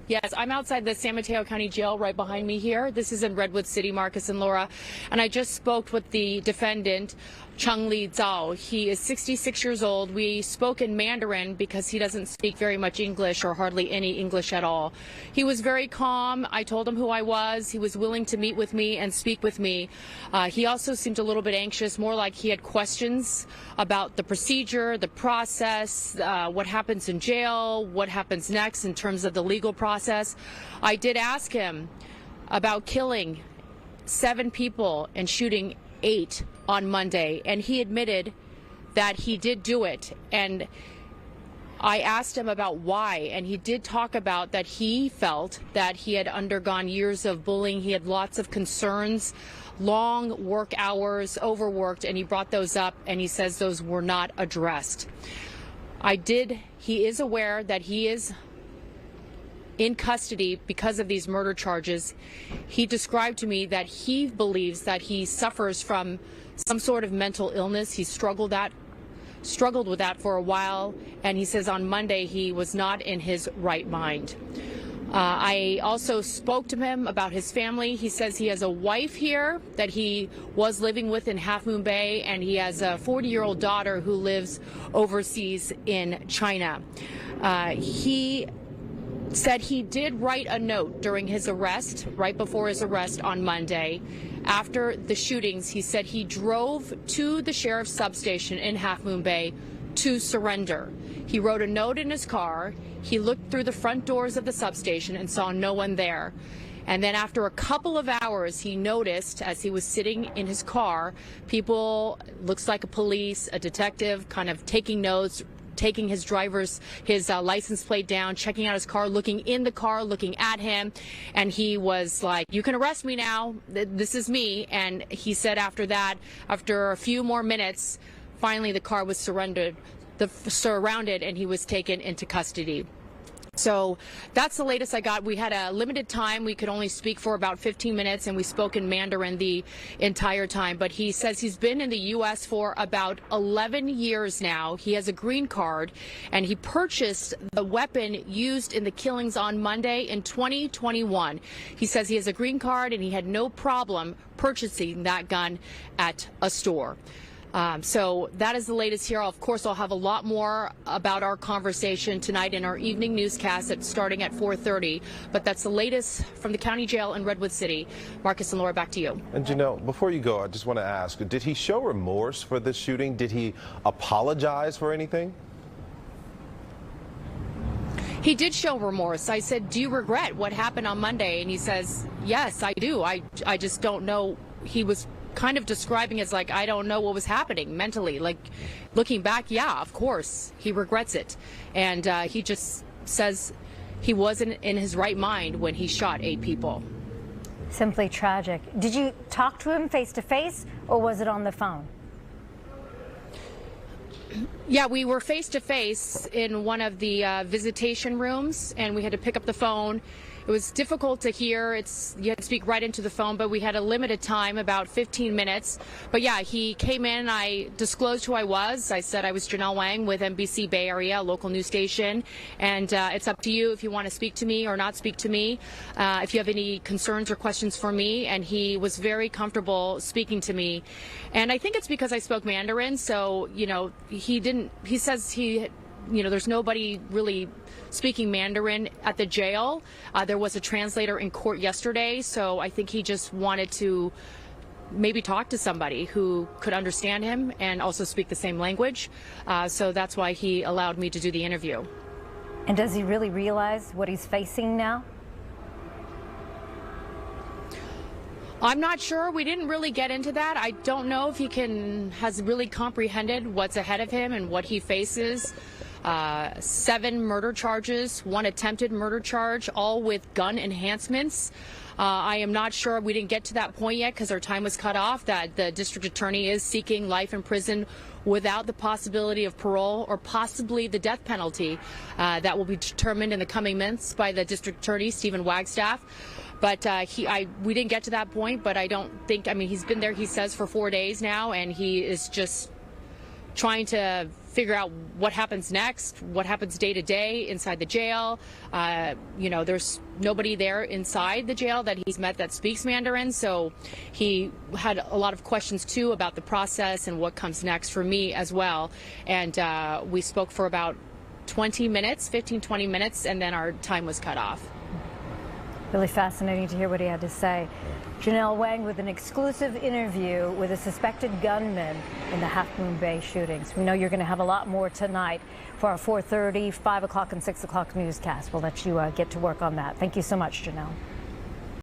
Yes, I'm outside the San Mateo County Jail right behind me here. This is in Redwood City, Marcus and Laura. And I just spoke with the defendant, Chung Li Zhao. He is 66 years old. We spoke in Mandarin because he doesn't speak very much English or hardly any English at all. He was very calm. I told him who I was. He was willing to meet with me and speak with me. He also seemed a little bit anxious, more like he had questions about the procedure, the process, what happens in jail, what happens next in terms of the legal process. I did ask him about killing 7 people and shooting 8 on Monday, and he admitted that he did do it. And I asked him about why, and he did talk about that he felt that he had undergone years of bullying. He had lots of concerns, long work hours, overworked, and he brought those up, and he says those were not addressed. He is aware that he is in custody because of these murder charges. He described to me that he believes that he suffers from some sort of mental illness. He struggled with that for a while, and he says on Monday he was not in his right mind. I also spoke to him about his family. He says he has a wife here that he was living with in Half Moon Bay, and he has a 40-year-old daughter who lives overseas in China. He said he did write a note during his arrest, right before his arrest on Monday. After the shootings, he said he drove to the sheriff's substation in Half Moon Bay to surrender. He wrote a note in his car. He looked through the front doors of the substation and saw no one there. And then after a couple of hours, he noticed as he was sitting in his car, people, looks like a police, a detective, kind of taking notes, taking his license plate down, checking out his car, looking in the car, looking at him. And he was like, "You can arrest me now. This is me." And he said after that, after a few more minutes, finally the car was surrounded, and he was taken into custody. So that's the latest I got. We had a limited time. We could only speak for about 15 minutes, and we spoke in Mandarin the entire time. But he says he's been in the U.S. for about 11 years now. He has a green card, and he purchased the weapon used in the killings on Monday in 2021. He says he has a green card, and he had no problem purchasing that gun at a store. So that is the latest here. Of course, I'll have a lot more about our conversation tonight in our evening newscast starting at 4:30. But that's the latest from the county jail in Redwood City. Marcus and Laura, back to you. And Janelle, before you go, I just want to ask, did he show remorse for this shooting? Did he apologize for anything? He did show remorse. I said, "Do you regret what happened on Monday?" And he says, "Yes, I do. I just don't know." He was kind of describing it as like, I don't know what was happening mentally. Like, looking back, yeah, of course, he regrets it. And he just says he wasn't in his right mind when he shot 8 people. Simply tragic. Did you talk to him face to face, or was it on the phone? Yeah, we were face to face in one of the visitation rooms, and we had to pick up the phone. It was difficult to hear. You had to speak right into the phone, but we had a limited time, about 15 minutes. But yeah, he came in. I disclosed who I was. I said I was Janelle Wang with NBC Bay Area, a local news station. And it's up to you if you want to speak to me or not speak to me, if you have any concerns or questions for me. And he was very comfortable speaking to me. And I think it's because I spoke Mandarin. So, he says there's nobody really speaking Mandarin at the jail. There was a translator in court yesterday, so I think he just wanted to maybe talk to somebody who could understand him and also speak the same language. So that's why he allowed me to do the interview. And does he really realize what he's facing now? I'm not sure. We didn't really get into that. I don't know if he has really comprehended what's ahead of him and what he faces. 7 murder charges, 1 attempted murder charge, all with gun enhancements. I am not sure. We didn't get to that point yet because our time was cut off, that the district attorney is seeking life in prison without the possibility of parole or possibly the death penalty. That will be determined in the coming months by the district attorney, Stephen Wagstaff. But we didn't get to that point, but I don't think, he's been there, he says, for 4 days now, and he is just trying to figure out what happens next, what happens day to day inside the jail. You know, there's nobody there inside the jail that he's met that speaks Mandarin, so he had a lot of questions too about the process and what comes next for me as well. And we spoke for about 20 minutes, 15-20 minutes, and then our time was cut off. Really fascinating to hear what he had to say. Janelle Wang with an exclusive interview with a suspected gunman in the Half Moon Bay shootings. We know you're going to have a lot more tonight for our 4:30, 5 o'clock, and 6 o'clock newscast. We'll let you get to work on that. Thank you so much, Janelle.